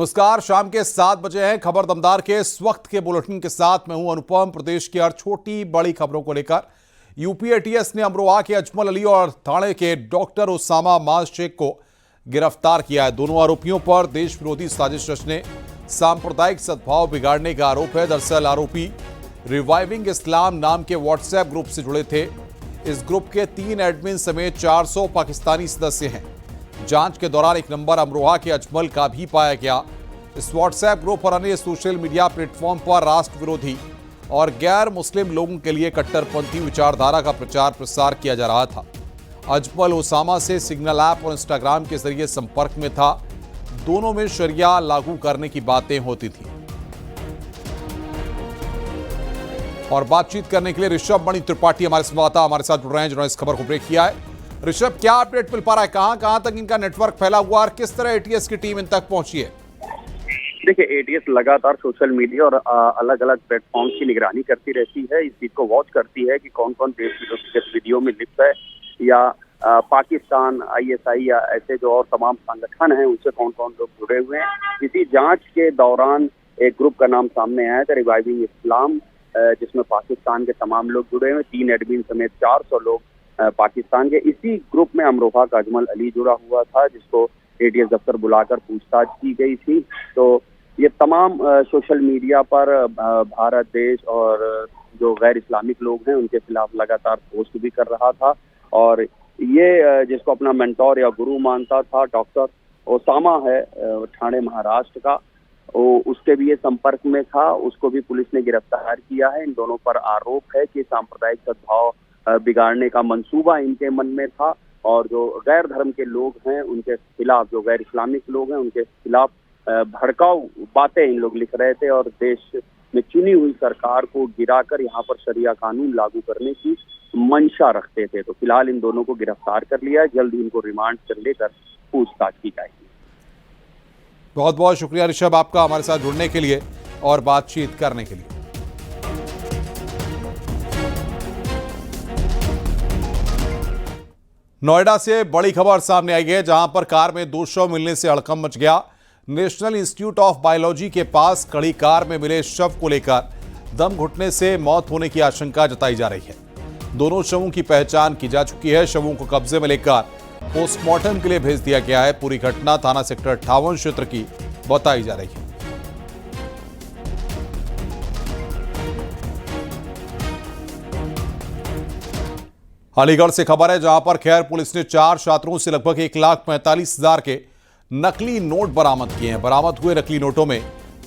नमस्कार, शाम के 7 बजे हैं। खबर दमदार के इस वक्त के बुलेटिन के साथ मैं हूं अनुपम। प्रदेश की हर छोटी बड़ी खबरों को लेकर यूपी एटीएस ने अमरोहा के अजमल अली और थाने के डॉक्टर उसामा माज शेख को गिरफ्तार किया है। दोनों आरोपियों पर देश विरोधी साजिश रचने, सांप्रदायिक सद्भाव बिगाड़ने का आरोप है। दरअसल आरोपी रिवाइविंग इस्लाम नाम के व्हाट्सएप ग्रुप से जुड़े थे। इस ग्रुप के 3 एडमिन समेत 400 पाकिस्तानी सदस्य हैं। जांच के दौरान एक नंबर अमरोहा के अजमल का भी पाया गया। इस व्हाट्सएप ग्रुप और अन्य सोशल मीडिया प्लेटफॉर्म पर राष्ट्र विरोधी और गैर मुस्लिम लोगों के लिए कट्टरपंथी विचारधारा का प्रचार प्रसार किया जा रहा था। अजमल उसामा से सिग्नल ऐप और इंस्टाग्राम के जरिए संपर्क में था। दोनों में शरिया लागू करने की बातें होती थी। और बातचीत करने के लिए ऋषभ मणि त्रिपाठी हमारे संवाददाता हमारे साथ जुड़ रहे हैं, जिन्होंने इस खबर को ब्रेक किया है। ऋषभ, क्या अपडेट मिल पा रहा है? कहां तक इनका नेटवर्क फैला हुआ और किस तरह एटीएस की टीम इन तक पहुंची है? देखिए, एटीएस लगातार सोशल मीडिया और अलग अलग प्लेटफॉर्म्स की निगरानी करती रहती है। इस चीज को वॉच करती है कि कौन कौन देश विरोधी गतिविधियों में लिप्त है, या पाकिस्तान, आईएसआई या ऐसे जो और तमाम संगठन हैं उनसे कौन कौन लोग जुड़े हुए हैं। इसी जांच के दौरान एक ग्रुप का नाम सामने आया था, रिवाइविंग इस्लाम, जिसमें पाकिस्तान के तमाम लोग जुड़े हुए, 3 एडमिन समेत 400 लोग पाकिस्तान के। इसी ग्रुप में अमरोहा का अजमल अली जुड़ा हुआ था, जिसको एटीएस दफ्तर बुलाकर पूछताछ की गई थी। तो ये तमाम सोशल मीडिया पर भारत देश और जो गैर इस्लामिक लोग हैं उनके खिलाफ लगातार पोस्ट भी कर रहा था। और ये जिसको अपना मेंटोर या गुरु मानता था, डॉक्टर उसामा है ठाणे महाराष्ट्र का, उसके भी ये संपर्क में था। उसको भी पुलिस ने गिरफ्तार किया है। इन दोनों पर आरोप है कि सांप्रदायिक सद्भाव बिगाड़ने का मंसूबा इनके मन में था, और जो गैर धर्म के लोग हैं उनके खिलाफ, जो गैर इस्लामिक लोग हैं उनके खिलाफ भड़काऊ बातें इन लोग लिख रहे थे और देश में चुनी हुई सरकार को गिराकर यहाँ पर शरिया कानून लागू करने की मंशा रखते थे। तो फिलहाल इन दोनों को गिरफ्तार कर लिया है। जल्द ही इनको रिमांड पर लेकर पूछताछ की जाएगी। बहुत बहुत शुक्रिया ऋषभ आपका हमारे साथ जुड़ने के लिए और बातचीत करने के लिए। नोएडा से बड़ी खबर सामने आई है, जहां पर कार में 2 शव मिलने से हड़कंप मच गया। नेशनल इंस्टीट्यूट ऑफ बायोलॉजी के पास खड़ी कार में मिले शव को लेकर दम घुटने से मौत होने की आशंका जताई जा रही है। दोनों शवों की पहचान की जा चुकी है। शवों को कब्जे में लेकर पोस्टमार्टम के लिए भेज दिया गया है। पूरी घटना थाना सेक्टर 58 क्षेत्र की बताई जा रही है। अलीगढ़ से खबर है, जहां पर खैर पुलिस ने 4 छात्रों से लगभग 1,45,000 के नकली नोट बरामद किए हैं। बरामद हुए नकली नोटों में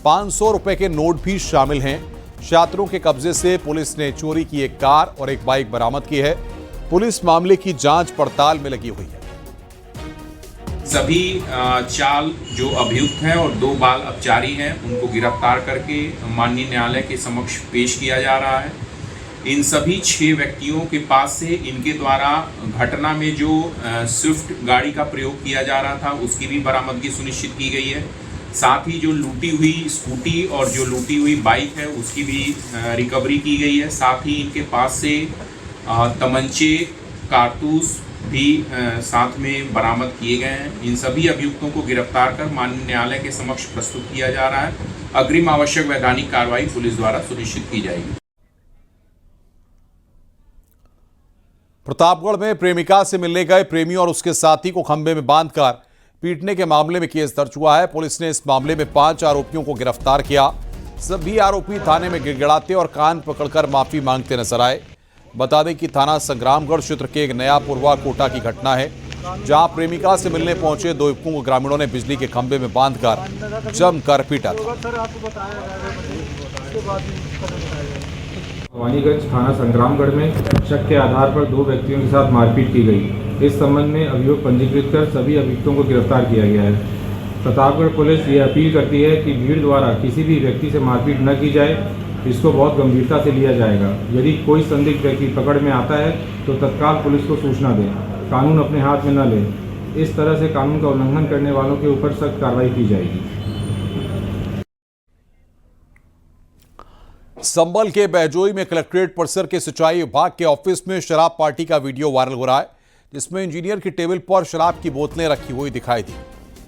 500 रुपए के नोट भी शामिल हैं। छात्रों के कब्जे से पुलिस ने चोरी की एक कार और एक बाइक बरामद की है। पुलिस मामले की जांच पड़ताल में लगी हुई है। सभी 4 जो अभियुक्त हैं और 2 बाल अपचारी हैं उनको गिरफ्तार करके माननीय न्यायालय के समक्ष पेश किया जा रहा है। इन सभी 6 व्यक्तियों के पास से इनके द्वारा घटना में जो स्विफ्ट गाड़ी का प्रयोग किया जा रहा था उसकी भी बरामदगी सुनिश्चित की गई है। साथ ही जो लूटी हुई स्कूटी और जो लूटी हुई बाइक है उसकी भी रिकवरी की गई है। साथ ही इनके पास से तमंचे, कारतूस भी साथ में बरामद किए गए हैं। इन सभी अभियुक्तों को गिरफ्तार कर माननीय न्यायालय के समक्ष प्रस्तुत किया जा रहा है। अग्रिम आवश्यक वैधानिक कार्रवाई पुलिस द्वारा सुनिश्चित की जाएगी। प्रतापगढ़ में प्रेमिका से मिलने गए प्रेमी और उसके साथी को खंभे में बांधकर पीटने के मामले में केस दर्ज हुआ है। पुलिस ने इस मामले में 5 आरोपियों को गिरफ्तार किया। सभी आरोपी थाने में गिड़गिड़ाते और कान पकड़कर माफी मांगते नजर आए। बता दें कि थाना संग्रामगढ़ क्षेत्र के एक नया पुरवा कोटा की घटना है, जहां प्रेमिका से मिलने पहुंचे 2 युवकों को ग्रामीणों ने बिजली के खंभे में बांधकर जमकर पीटा था। भवानीगंज थाना संग्रामगढ़ में शक के आधार पर 2 व्यक्तियों के साथ मारपीट की गई। इस संबंध में अभियोग पंजीकृत कर सभी अभियुक्तों को गिरफ्तार किया गया है। प्रतापगढ़ पुलिस ये अपील करती है कि भीड़ द्वारा किसी भी व्यक्ति से मारपीट न की जाए। इसको बहुत गंभीरता से लिया जाएगा। यदि कोई संदिग्ध व्यक्ति पकड़ में आता है तो तत्काल पुलिस को सूचना दें। कानून अपने हाथ में न लें। इस तरह से कानून का उल्लंघन करने वालों के ऊपर सख्त कार्रवाई की जाएगी। संभल के बहजोई में कलेक्ट्रेट परिसर के सिंचाई विभाग के ऑफिस में शराब पार्टी का वीडियो वायरल हो रहा है, जिसमें इंजीनियर की टेबल पर शराब की बोतलें रखी हुई दिखाई दी।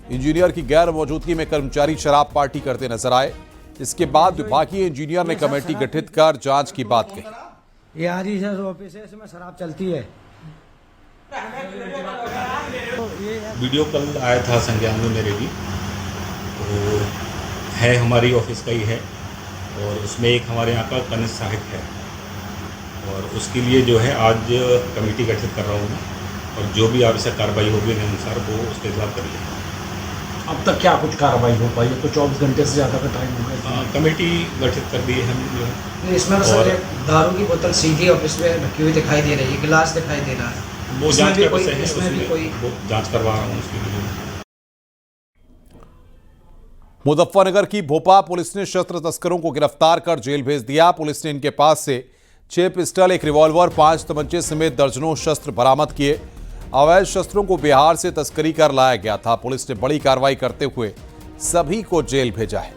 इंजीनियर की गैर मौजूदगी में कर्मचारी शराब पार्टी करते नजर आए। इसके बाद विभागीय इंजीनियर ने कमेटी गठित कर जांच की बात कही। ये आज ही ऑफिस है, इसमें शराब चलती है। वीडियो कल आया था संज्ञान में मेरे भी, तो है हमारी ऑफिस का ही है और उसमें एक हमारे यहाँ का कनिष्ठ सहायक है और उसके लिए जो है आज कमेटी गठित कर रहा हूँ मैं और जो भी आवश्यक कार्रवाई होगी उनके अनुसार वो उसके खिलाफ कर लेंगे। अब तक क्या कुछ कार्रवाई हो पाई है? तो 24 घंटे से ज़्यादा का टाइम हो गया। कमेटी गठित कर दी है हम जो है। इसमें सर एक दारू की बोतल सीधी ऑफिस में रखी हुई दिखाई दे रही है, गिलास दिखाई दे रहा है। वो जांच का विषय है, इसमें भी कोई वो जांच करवा रहा हूँ उसके लिए। मुजफ्फरनगर की भोपा पुलिस ने शस्त्र तस्करों को गिरफ्तार कर जेल भेज दिया। पुलिस ने इनके पास से 6 पिस्टल, 1 रिवॉल्वर, 5 तमंचे समेत दर्जनों शस्त्र बरामद किए। अवैध शस्त्रों को बिहार से तस्करी कर लाया गया था। पुलिस ने बड़ी कार्रवाई करते हुए सभी को जेल भेजा है।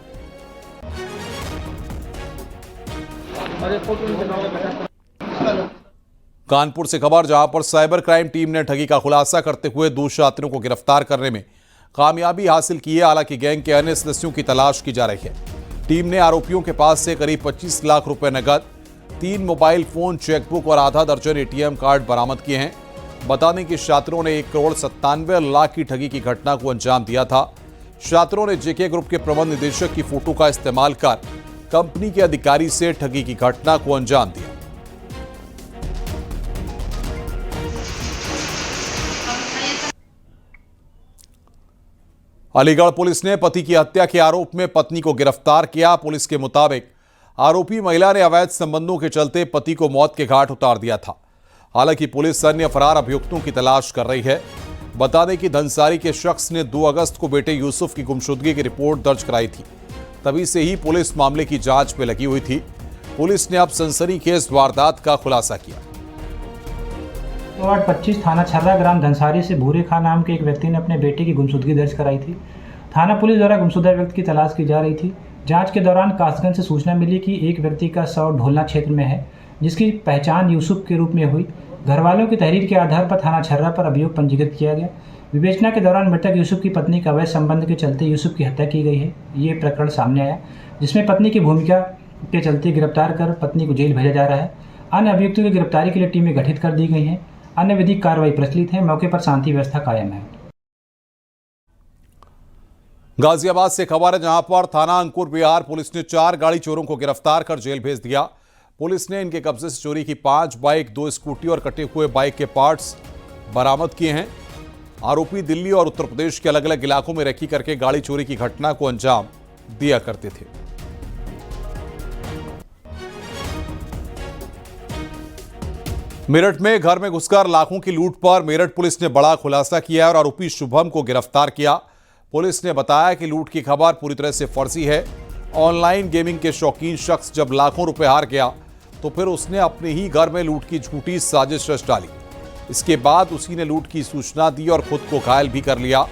कानपुर से खबर, जहां पर साइबर क्राइम टीम ने ठगी का खुलासा करते हुए 2 छात्रों को गिरफ्तार करने में कामयाबी हासिल की है। हालांकि गैंग के अन्य सदस्यों की तलाश की जा रही है। टीम ने आरोपियों के पास से करीब 25 लाख रुपए नकद, 3 मोबाइल फोन, चेकबुक और आधा दर्जन एटीएम कार्ड बरामद किए हैं। बता दें कि छात्रों ने 1,97,00,000 की ठगी की घटना को अंजाम दिया था। छात्रों ने जेके ग्रुप के प्रबंध निदेशक की फोटो का इस्तेमाल कर कंपनी के अधिकारी से ठगी की घटना को अंजाम दिया। अलीगढ़ पुलिस ने पति की हत्या के आरोप में पत्नी को गिरफ्तार किया। पुलिस के मुताबिक आरोपी महिला ने अवैध संबंधों के चलते पति को मौत के घाट उतार दिया था। हालांकि पुलिस अन्य फरार अभियुक्तों की तलाश कर रही है। बता दें कि धनसारी के शख्स ने 2 अगस्त को बेटे यूसुफ की गुमशुदगी की रिपोर्ट दर्ज कराई थी। तभी से ही पुलिस मामले की जांच में लगी हुई थी। पुलिस ने अब सनसनीखेज वारदात का खुलासा किया। वार्ड 25 थाना छर्रा ग्राम धनसारी से भूरे खां नाम के एक व्यक्ति ने अपने बेटे की गुमशुदगी दर्ज कराई थी। थाना पुलिस द्वारा गुमशुदा व्यक्ति की तलाश की जा रही थी। जांच के दौरान कासगंज से सूचना मिली कि एक व्यक्ति का शव ढोलना क्षेत्र में है, जिसकी पहचान यूसुफ के रूप में हुई। घरवालों की तहरीर के आधार पर थाना छर्रा पर अभियोग पंजीकृत किया गया। विवेचना के दौरान मृतक यूसुफ की पत्नी का अवैध संबंध के चलते यूसुफ की हत्या की गई है। ये प्रकरण सामने आया, जिसमें पत्नी की भूमिका के चलते गिरफ्तार कर पत्नी को जेल भेजा जा रहा है। अन्य अभियुक्तों की गिरफ्तारी के लिए टीमें गठित कर दी गई हैं। अन्य विधिक कार्रवाई प्रचलित है। मौके पर शांति व्यवस्था कायम है। गाजियाबाद से खबर है, जहां पर थाना अंकुर बिहार पुलिस ने 4 गाड़ी चोरों को गिरफ्तार कर जेल भेज दिया। पुलिस ने इनके कब्जे से चोरी की 5 बाइक, 2 स्कूटी और कटे हुए बाइक के पार्ट्स बरामद किए हैं। आरोपी दिल्ली और उत्तर प्रदेश के अलग अलग इलाकों में रेकी करके गाड़ी चोरी की घटना को अंजाम दिया करते थे। मेरठ में घर में घुसकर लाखों की लूट पर मेरठ पुलिस ने बड़ा खुलासा किया और आरोपी शुभम को गिरफ्तार किया। पुलिस ने बताया कि लूट की खबर पूरी तरह से फर्जी है। ऑनलाइन गेमिंग के शौकीन शख्स जब लाखों रुपए हार गया तो फिर उसने अपने ही घर में लूट की झूठी साजिश रच डाली। इसके बाद उसी ने लूट की सूचना दी और खुद को घायल भी कर लिया।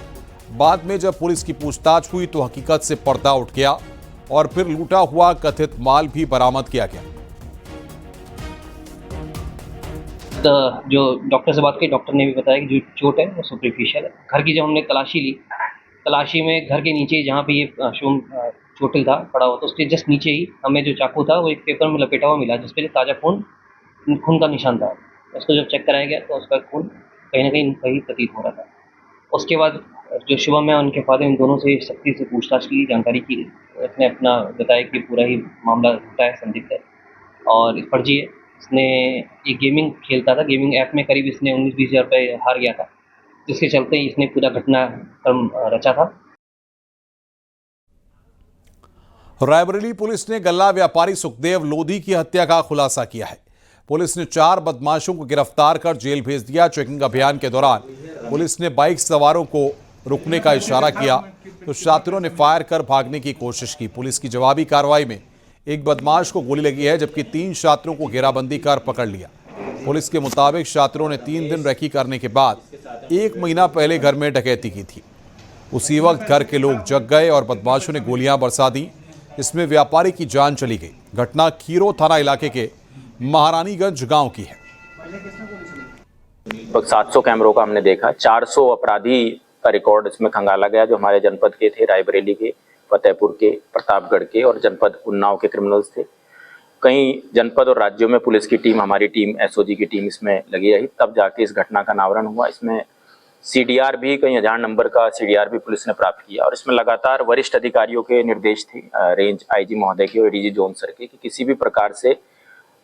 बाद में जब पुलिस की पूछताछ हुई तो हकीकत से पर्दा उठ गया और फिर लूटा हुआ कथित माल भी बरामद किया गया। तो जो डॉक्टर से बात की, डॉक्टर ने भी बताया कि जो चोट है वो सुपरफिशियल है। घर की जब हमने तलाशी ली, तलाशी में घर के नीचे जहाँ पे ये शूम चोटिल था पड़ा हुआ, तो उसके जस्ट नीचे ही हमें जो चाकू था वो एक पेपर में लपेटा हुआ मिला, जिसपे ताज़ा खून का निशान था। उसको जब चेक कराया गया तो उसका खून कहीं ना कहीं सही प्रतीत हो रहा था। उसके बाद जो शुभम है उनके फादर, इन दोनों से सख्ती से पूछताछ की, जानकारी की। इसने अपना बताया कि पूरा ही मामला झूठा है, संदिग्ध है और फर्जी है। इसने एक गेमिंग खेलता था, गेमिंग ऐप में करीब इसने 19-20 हज़ार रुपये हार गया था, जिसके चलते इसने पूरा घटनाक्रम रचा था। रायबरेली पुलिस ने गल्ला व्यापारी सुखदेव लोधी की हत्या का खुलासा किया है। पुलिस ने 4 बदमाशों को गिरफ्तार कर जेल भेज दिया। चेकिंग अभियान के दौरान पुलिस ने बाइक सवारों को रुकने का इशारा किया तो छात्रों ने फायर कर भागने की कोशिश की। पुलिस की जवाबी कार्रवाई में एक बदमाश को गोली लगी है, जबकि 3 छात्रों को घेराबंदी कर पकड़ लिया। पुलिस के मुताबिक छात्रों ने 3 दिन रेकी करने के बाद 1 महीना पहले घर में डकैती की थी। उसी वक्त घर के लोग जग गए और बदमाशों ने गोलियां बरसा दी। इसमें व्यापारी की जान चली गई। घटना खीरो थाना इलाके के महारानीगंज गांव की है। लगभग 700 कैमरों का हमने देखा, 400 अपराधी का रिकॉर्ड इसमें खंगाला गया, जो हमारे जनपद के थे, रायबरेली के, फतेहपुर के, प्रतापगढ़ के और जनपद उन्नाव के क्रिमिनल्स थे। कई जनपद और राज्यों में पुलिस की टीम, हमारी टीम, एसओजी की टीम इसमें लगी रही, तब जाके इस घटना का अनावरण हुआ। इसमें सीडीआर भी, कई अजान नंबर का सीडीआर भी पुलिस ने प्राप्त किया और इसमें लगातार वरिष्ठ अधिकारियों के निर्देश थे, रेंज आईजी महोदय के और एडीजी जोन सर के, कि किसी भी प्रकार से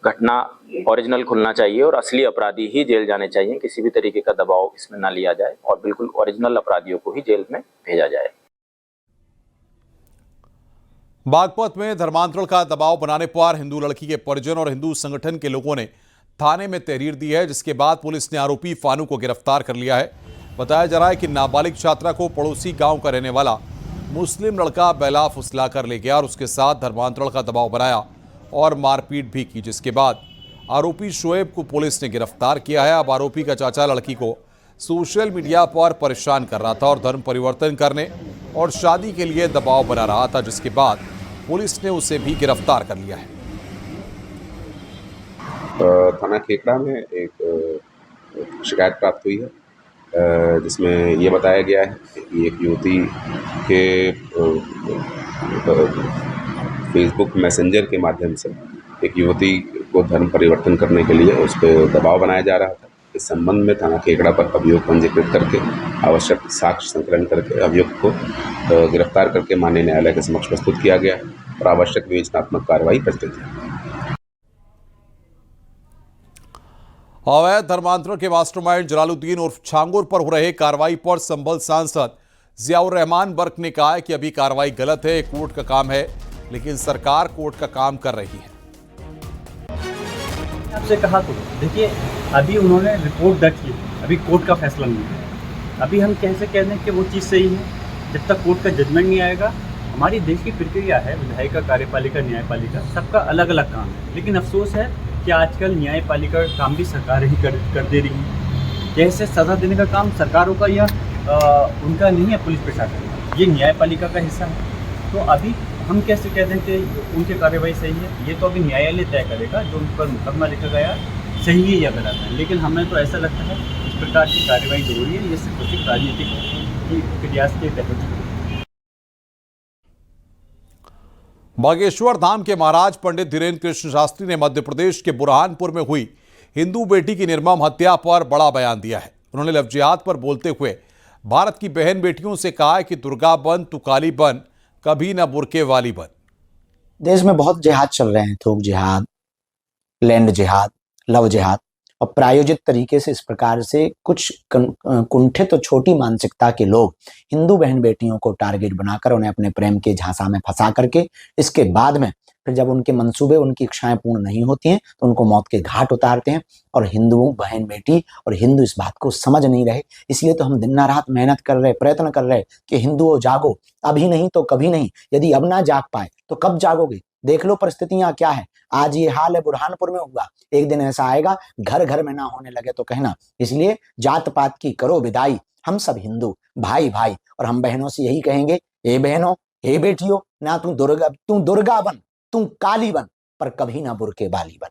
घटना ओरिजिनल खुलना चाहिए और असली अपराधी ही जेल जाने चाहिए, किसी भी तरीके का दबाव इसमें ना लिया जाए और बिल्कुल ओरिजिनल अपराधियों को ही जेल में भेजा जाए। बागपत में धर्मांतरण का दबाव बनाने पर हिंदू लड़की के परिजन और हिंदू संगठन के लोगों ने थाने में तहरीर दी है, जिसके बाद पुलिस ने आरोपी फानू को गिरफ्तार कर लिया है। बताया जा रहा है कि नाबालिग छात्रा को पड़ोसी गांव का रहने वाला मुस्लिम लड़का बेला फुसला कर ले गया और उसके साथ धर्मांतरण का दबाव बनाया और मारपीट भी की, जिसके बाद आरोपी शोएब को पुलिस ने गिरफ्तार किया है। अब आरोपी का चाचा लड़की को सोशल मीडिया पर परेशान कर रहा था और धर्म परिवर्तन करने और शादी के लिए दबाव बना रहा था, जिसके बाद पुलिस ने उसे भी गिरफ्तार कर लिया है। थाना खेकड़ा में एक शिकायत प्राप्त हुई है, जिसमें ये बताया गया है कि एक युवती के फेसबुक मैसेंजर के माध्यम से एक युवती को धर्म परिवर्तन करने के लिए उस पर दबाव बनाया जा रहा था। इस संबंध में थाना खेकड़ा पर अभियोग पंजीकृत करके आवश्यक साक्ष्य संकलन करके अभियुक्त को गिरफ्तार करके माननीय न्यायालय के समक्ष प्रस्तुत किया गया और आवश्यक विवेचनात्मक कार्रवाई कर दी है। अवैध धर्मांतरण के मास्टरमाइंड जलालुद्दीन उर्फ छांगुर पर हो रहे कार्रवाई पर संभल सांसद जियाउर रहमान बर्क ने कहा है कि अभी कार्रवाई गलत है, कोर्ट का काम है, लेकिन सरकार कोर्ट का काम कर रही है। आपसे कहा तो देखिए, अभी उन्होंने रिपोर्ट दर्ज की, अभी कोर्ट का फैसला नहीं है। अभी हम कैसे कह दें कि वो चीज़ सही है, जब तक कोर्ट का जजमेंट नहीं आएगा। हमारी देश की प्रक्रिया है, विधायिका, कार्यपालिका, न्यायपालिका, सबका अलग अलग काम है, लेकिन अफसोस है कि आजकल न्यायपालिका का काम भी सरकार ही कर दे रही है। जैसे सजा देने का काम सरकारों का या उनका नहीं है, पुलिस प्रशासन, ये न्यायपालिका का हिस्सा है। तो अभी हम कैसे कह दें कि उनकी कार्रवाई सही है, ये तो अभी न्यायालय तय करेगा जो उन पर मुकदमा लिखा गया सही है या गलत है। लेकिन हमें तो ऐसा लगता है इस प्रकार की कार्रवाई जो हो रही है ये सिर्फ राजनीतिक प्रयास के तहत। बागेश्वर धाम के महाराज पंडित धीरेन्द्र कृष्ण शास्त्री ने मध्य प्रदेश के बुरहानपुर में हुई हिंदू बेटी की निर्मम हत्या पर बड़ा बयान दिया है। उन्होंने लव जिहाद पर बोलते हुए भारत की बहन बेटियों से कहा है कि दुर्गा बन तू काली बन, कभी न बुरके वाली बन। देश में बहुत जिहाद चल रहे हैं, थोक जिहाद, लैंड जिहाद, लव जिहाद, और प्रायोजित तरीके से इस प्रकार से कुछ कुंठित और छोटी मानसिकता के लोग हिंदू बहन बेटियों को टारगेट बनाकर उन्हें अपने प्रेम के झांसा में फंसा करके इसके बाद में फिर जब उनके मंसूबे, उनकी इच्छाएं पूर्ण नहीं होती हैं तो उनको मौत के घाट उतारते हैं। और हिंदू बहन बेटी और हिंदू इस बात को समझ नहीं रहे, इसलिए तो हम दिन रात मेहनत कर रहे, प्रयत्न कर रहे कि हिंदुओं जागो, अभी नहीं तो कभी नहीं। यदि अब ना जाग पाए तो कब जागोगे? देख लो परिस्थितियां क्या है। आज ये हाल है बुरहानपुर में हुआ, एक दिन ऐसा आएगा घर घर में ना होने लगे तो कहना। इसलिए जात पात की करो विदाई, हम सब हिंदू भाई भाई। और हम बहनों से यही कहेंगे, ए बहनों, ए बेटियों, ना तू दुर्गा बन, तू काली बन, पर कभी ना बुरके बाली बन।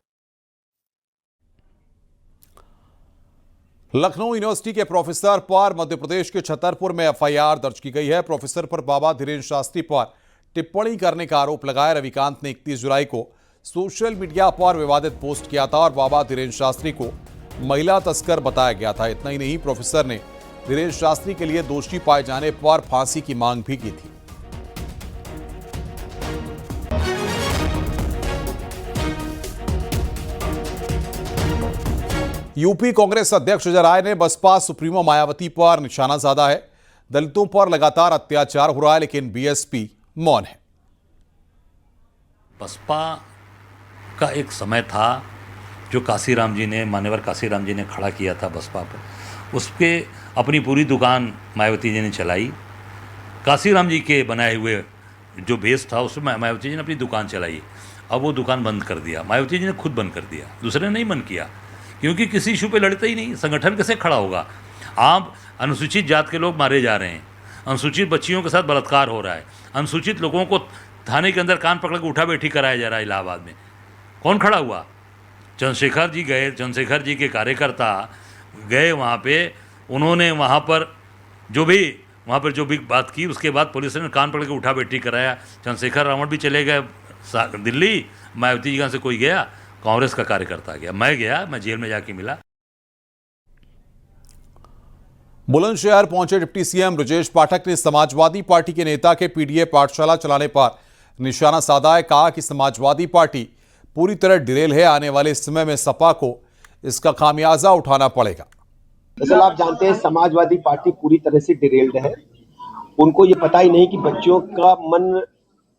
लखनऊ यूनिवर्सिटी के प्रोफेसर पर मध्य प्रदेश के छतरपुर में एफआईआर दर्ज की गई है। प्रोफेसर पर बाबा धीरेन्द्र शास्त्री पर टिप्पणी करने का आरोप लगाया। रविकांत ने 31 जुलाई को सोशल मीडिया पर विवादित पोस्ट किया था और बाबा धीरेन्द्र शास्त्री को महिला तस्कर बताया गया था। इतना ही नहीं, प्रोफेसर ने धीरेन्द्र शास्त्री के लिए दोषी पाए जाने पर फांसी की मांग भी की थी। यूपी कांग्रेस अध्यक्ष अजय राय ने बसपा सुप्रीमो मायावती पर निशाना साधा है। दलितों पर लगातार अत्याचार हो रहा है, लेकिन बीएसपी मौन है। बसपा का एक समय था जो काशीराम जी ने, मान्यवर काशीराम जी ने खड़ा किया था बसपा पर, उस पर अपनी पूरी दुकान मायावती जी ने चलाई। काशीराम जी के बनाए हुए जो बेस था उसमें मायावती जी ने अपनी दुकान चलाई। अब वो दुकान बंद कर दिया, मायावती जी ने खुद बंद कर दिया, दूसरे ने नहीं बंद किया, क्योंकि किसी इशू पे लड़ते ही नहीं। संगठन कैसे खड़ा होगा? आप अनुसूचित जात के लोग मारे जा रहे हैं, अनुसूचित बच्चियों के साथ बलात्कार हो रहा है, अनुसूचित लोगों को थाने के अंदर कान पकड़ के उठा बैठी कराया जा रहा है इलाहाबाद में। कौन खड़ा हुआ? चंद्रशेखर जी गए, चंद्रशेखर जी के कार्यकर्ता गए वहाँ पे, उन्होंने वहाँ पर जो भी वहाँ पर जो भी बात की, उसके बाद पुलिस ने कान पकड़ के उठा बैठी कराया। चंद्रशेखर रावण भी चले गए दिल्ली, मायावती जी से कोई गया, कांग्रेस का कार्यकर्ता गया, मैं गया, मैं जेल में जाके मिला। बुलंदशहर पहुंचे डिप्टी सीएम ब्रजेश पाठक ने समाजवादी पार्टी के नेता के पीडीए पाठशाला चलाने पर निशाना साधा है। कहा कि समाजवादी पार्टी पूरी तरह डिरेल है, आने वाले समय में सपा को इसका खामियाजा उठाना पड़ेगा। दरअसल आप जानते हैं समाजवादी पार्टी पूरी तरह से डिरेल्ड है। उनको ये पता ही नहीं कि बच्चों का मन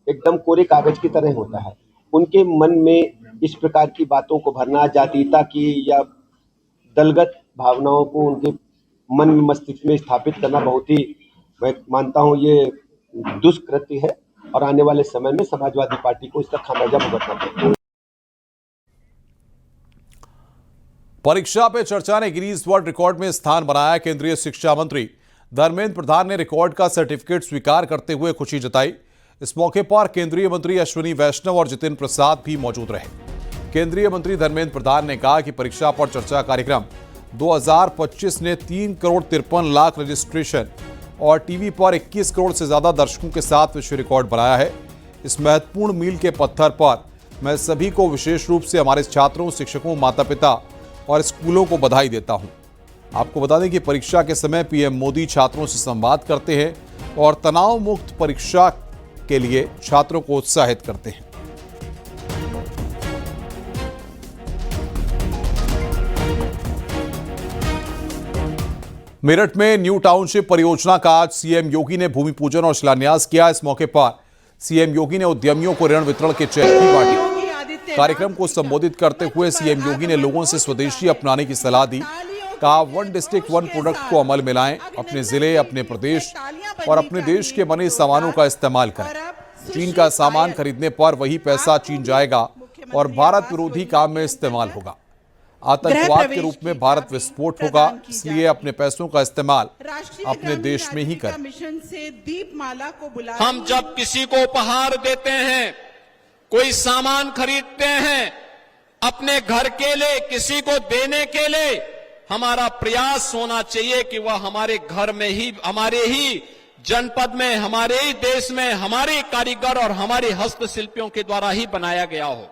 एकदम कोरे कागज की तरह होता है। उनके मन में इस प्रकार की बातों को भरना, जातीयता की या दलगत भावनाओं को उनके मन में, मस्तिष्क में स्थापित करना बहुत ही, मैं मानता हूं, ये दुष्कृत्य है और आने वाले समय में समाजवादी पार्टी को इसका खामियाजा भुगतना पड़ेगा। परीक्षा पे चर्चा ने गिनीज वर्ल्ड रिकॉर्ड में स्थान बनाया। केंद्रीय शिक्षा मंत्री धर्मेंद्र प्रधान ने रिकॉर्ड का सर्टिफिकेट स्वीकार करते हुए खुशी जताई। इस मौके पर केंद्रीय मंत्री अश्विनी वैष्णव और जितेंद्र प्रसाद भी मौजूद रहे। केंद्रीय मंत्री धर्मेंद्र प्रधान ने कहा कि परीक्षा पर चर्चा कार्यक्रम 2025 ने 3 करोड़ 53 लाख रजिस्ट्रेशन और टीवी पर 21 करोड़ से ज्यादा दर्शकों के साथ विश्व रिकॉर्ड बनाया है। इस महत्वपूर्ण मील के पत्थर पर मैं सभी को, विशेष रूप से हमारे छात्रों, शिक्षकों, माता पिता और स्कूलों को बधाई देता हूं। आपको बता दें कि परीक्षा के समय पीएम मोदी छात्रों से संवाद करते हैं और तनाव मुक्त परीक्षा के लिए छात्रों को उत्साहित करते हैं। मेरठ में न्यू टाउनशिप परियोजना का आज सीएम योगी ने भूमि पूजन और शिलान्यास किया। इस मौके पर सीएम योगी ने उद्यमियों को ऋण वितरण के चेक भी बांटे। कार्यक्रम को संबोधित करते हुए सीएम योगी ने लोगों से स्वदेशी अपनाने की सलाह दी। कहा, 1 डिस्ट्रिक्ट 1 प्रोडक्ट को अमल में लाएं, अपने जिले, अपने प्रदेश और अपने देश के बने सामानों का इस्तेमाल करें। चीन का सामान खरीदने पर वही पैसा चीन जाएगा और भारत विरोधी काम में इस्तेमाल होगा। आतंकवाद के रूप में भारत विस्फोट होगा, इसलिए अपने पैसों का इस्तेमाल अपने देश में ही करें। हम जब किसी को उपहार देते हैं, कोई सामान खरीदते हैं अपने घर के लिए, किसी को देने के लिए, हमारा प्रयास होना चाहिए कि वह हमारे घर में ही, हमारे ही जनपद में, हमारे ही देश में, हमारे कारीगर और हमारे हस्तशिल्पियों के द्वारा ही बनाया गया हो।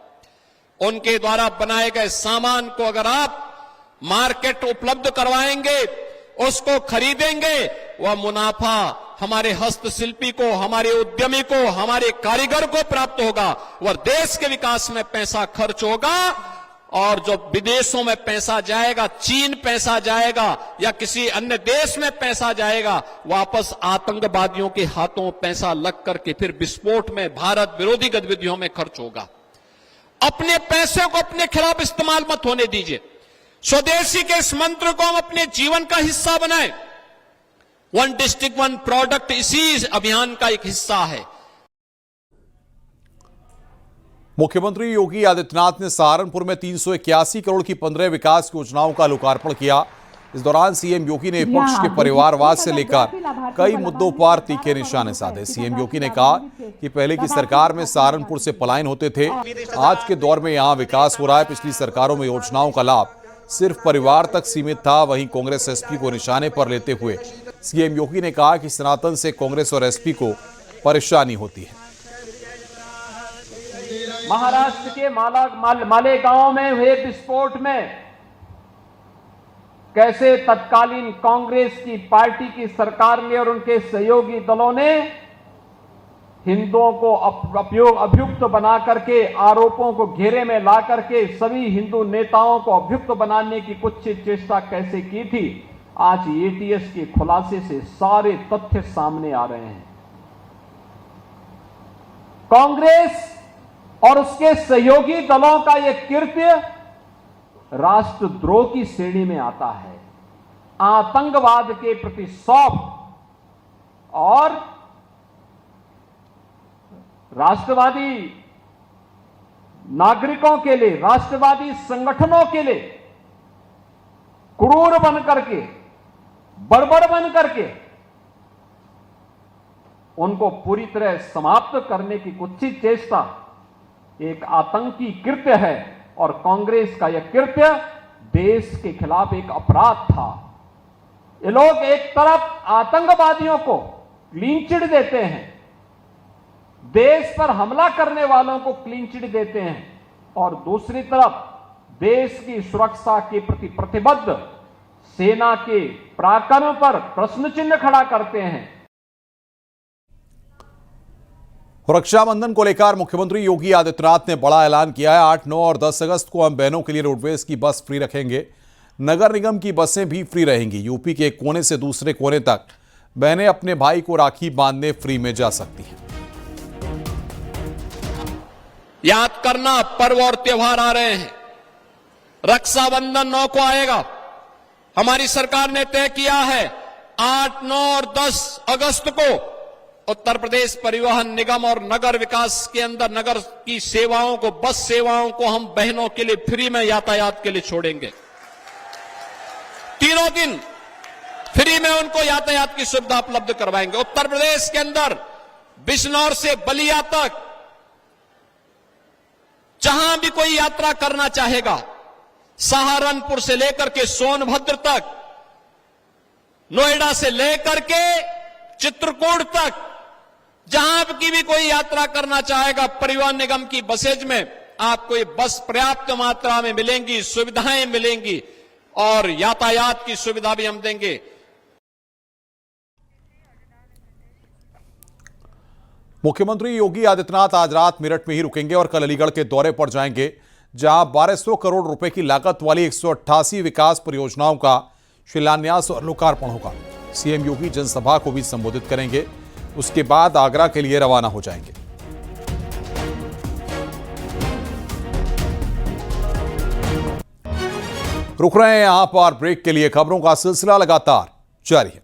उनके द्वारा बनाए गए सामान को अगर आप मार्केट उपलब्ध करवाएंगे, उसको खरीदेंगे, वह मुनाफा हमारे हस्तशिल्पी को, हमारे उद्यमी को, हमारे कारीगर को प्राप्त होगा। वह देश के विकास में पैसा खर्च होगा और जो विदेशों में पैसा जाएगा, चीन पैसा जाएगा या किसी अन्य देश में पैसा जाएगा, वापस आतंकवादियों के हाथों पैसा लग करके फिर विस्फोट में, भारत विरोधी गतिविधियों में खर्च होगा। अपने पैसे को अपने खिलाफ इस्तेमाल मत होने दीजिए। स्वदेशी के इस मंत्र को हम अपने जीवन का हिस्सा बनाएं। 1 डिस्ट्रिक्ट 1 प्रोडक्ट इसी अभियान का एक हिस्सा है। मुख्यमंत्री योगी आदित्यनाथ ने सहारनपुर में 381 करोड़ की 15 विकास योजनाओं का लोकार्पण किया। इस दौरान सीएम योगी ने विपक्ष के परिवारवाद से लेकर कई मुद्दों पर तीखे निशाने साधे। सीएम योगी ने कहा कि पहले की सरकार में सहारनपुर से पलायन होते थे, आज के दौर में यहां विकास हो रहा है। पिछली सरकारों में योजनाओं का लाभ सिर्फ परिवार तक सीमित था। वहीं कांग्रेस एसपी को निशाने पर लेते हुए सीएम योगी ने कहा कि सनातन से कांग्रेस और एसपी को परेशानी होती है। महाराष्ट्र के मालेगांव में हुए विस्फोट में कैसे तत्कालीन कांग्रेस की पार्टी की सरकार ने और उनके सहयोगी दलों ने हिंदुओं को अभियुक्त बना करके, आरोपों को घेरे में ला करके सभी हिंदू नेताओं को अभियुक्त बनाने की कुत्सित चेष्टा कैसे की थी, आज एटीएस के खुलासे से सारे तथ्य सामने आ रहे हैं। कांग्रेस और उसके सहयोगी दलों का यह कृत्य राष्ट्रद्रोह की श्रेणी में आता है। आतंकवाद के प्रति सौंप और राष्ट्रवादी नागरिकों के लिए, राष्ट्रवादी संगठनों के लिए क्रूर बन करके, बर्बर बन करके उनको पूरी तरह समाप्त करने की कुत्सित चेष्टा एक आतंकी कृत्य है और कांग्रेस का यह कृत्य देश के खिलाफ एक अपराध था, ये लोग एक तरफ आतंकवादियों को क्लीन चिट देते हैं, देश पर हमला करने वालों को क्लीन चिट देते हैं, और दूसरी तरफ देश की सुरक्षा के प्रति प्रतिबद्ध सेना के पराक्रम पर प्रश्न चिन्ह खड़ा करते हैं। रक्षाबंधन को लेकर मुख्यमंत्री योगी आदित्यनाथ ने बड़ा ऐलान किया है। 8, 9 और 10 अगस्त को हम बहनों के लिए रोडवेज की बस फ्री रखेंगे। नगर निगम की बसें भी फ्री रहेंगी। यूपी के एक कोने से दूसरे कोने तक बहनें अपने भाई को राखी बांधने फ्री में जा सकती हैं। याद करना, पर्व और त्योहार आ रहे हैं। रक्षाबंधन 9 को आएगा। हमारी सरकार ने तय किया है 8, 9 और 10 अगस्त को उत्तर प्रदेश परिवहन निगम और नगर विकास के अंदर नगर की सेवाओं को, बस सेवाओं को हम बहनों के लिए फ्री में यातायात के लिए छोड़ेंगे। तीनों दिन फ्री में उनको यातायात की सुविधा उपलब्ध करवाएंगे। उत्तर प्रदेश के अंदर बिजनौर से बलिया तक जहां भी कोई यात्रा करना चाहेगा, सहारनपुर से लेकर के सोनभद्र तक, नोएडा से लेकर के चित्रकूट तक, जहां की भी कोई यात्रा करना चाहेगा, परिवहन निगम की बसेज में आपको ये बस पर्याप्त मात्रा में मिलेंगी, सुविधाएं मिलेंगी और यातायात की सुविधा भी हम देंगे। मुख्यमंत्री योगी आदित्यनाथ आज रात मेरठ में ही रुकेंगे और कल अलीगढ़ के दौरे पर जाएंगे, जहां 1200 करोड़ रुपए की लागत वाली 188 विकास परियोजनाओं का शिलान्यास और लोकार्पण होगा। सीएम योगी जनसभा को भी संबोधित करेंगे। उसके बाद आगरा के लिए रवाना हो जाएंगे। रुक रहे हैं यहां पर ब्रेक के लिए। खबरों का सिलसिला लगातार जारी है।